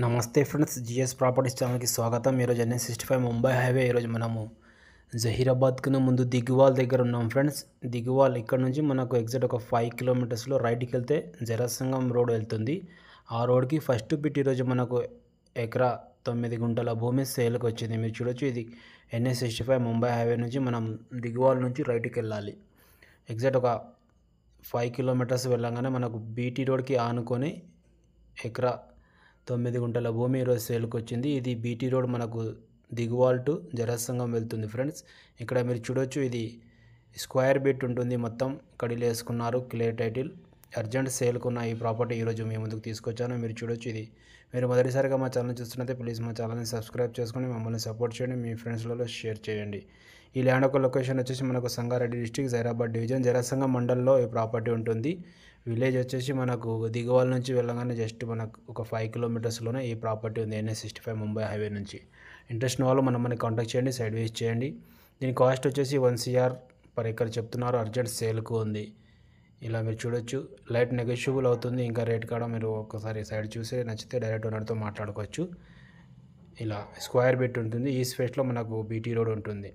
నమస్తే friends, GS properties ఛానల్కి స్వాగతం. ఈరోజు NH65 ముంబై హైవే. ఈరోజు మనము జహీరాబాద్కు ముందు దిగువాల్ దగ్గర ఉన్నాం ఫ్రెండ్స్. దిగువాల్ ఇక్కడ నుంచి మనకు ఎగ్జాక్ట్ ఒక 5 కిలోమీటర్స్లో రైట్కి వెళ్తే జరసంగం రోడ్ వెళ్తుంది. ఆ రోడ్కి ఫస్ట్ బిట్ ఈరోజు మనకు ఎకరా 9 గుంటల భూమి సేల్కి వచ్చింది. మీరు చూడొచ్చు, ఇది NH65 ముంబై హైవే నుంచి మనం దిగువాల్ నుంచి రైట్కి వెళ్ళాలి. ఎగ్జాక్ట్ ఒక 5 కిలోమీటర్స్ వెళ్ళగానే మనకు బీటీ రోడ్కి ఆనుకొని ఎకరా 9 గుంటల భూమి ఈరోజు సేల్కి వచ్చింది. ఇది బీటీ రోడ్ మనకు దిగువాల్ టు జరసంగం వెళ్తుంది ఫ్రెండ్స్. ఇక్కడ మీరు చూడొచ్చు, ఇది స్క్వేర్ బిట్ ఉంటుంది. మొత్తం కడీలు వేసుకున్నారు, క్లియర్ టైటిల్. అర్జెంట్ సేల్కున్న ఈ ప్రాపర్టీ ఈరోజు మీ ముందుకు తీసుకొచ్చాను. మీరు చూడొచ్చు, ఇది మీరు మొదటిసారిగా మా ఛానల్ చూస్తున్నట్లయితే ప్లీజ్ మా ఛానల్ని సబ్స్క్రైబ్ చేసుకొని మమ్మల్ని సపోర్ట్ చేయండి, మీ ఫ్రెండ్స్లలో షేర్ చేయండి. ఈ ల్యాండ్ ఒక లొకేషన్ వచ్చేసి మనకు సంగారెడ్డి డిస్టిక్, జైరాబాద్ డివిజన్, జరసంగం మండలంలో ఈ ప్రాపర్టీ ఉంటుంది. విలేజ్ వచ్చేసి మనకు దిగువాల నుంచి వెళ్ళగానే జస్ట్ మనకు ఒక 5 కిలోమీటర్స్లోనే ఈ ప్రాపర్టీ ఉంది NH65 ముంబై హైవే నుంచి. ఇంట్రెస్ట్ ఉన్న వాళ్ళు మనల్ని కాంటాక్ట్ చేయండి, సైడ్ వేస్ చేయండి. దీని కాస్ట్ వచ్చేసి 1 CR పర్ ఎకర్ చెప్తున్నారు. అర్జెంట్ సేల్కు ఉంది. ఇలా మీరు చూడొచ్చు, లైట్ నెగోషియబుల్ అవుతుంది. ఇంకా రేట్ కూడా మీరు ఒకసారి సైడ్ చూసి నచ్చితే డైరెక్ట్ ఓనర్తో మాట్లాడుకోవచ్చు. ఇలా స్క్వేర్ బిట్ ఉంటుంది. ఈస్ట్ ఫేస్లో మనకు బీటీ రోడ్ ఉంటుంది.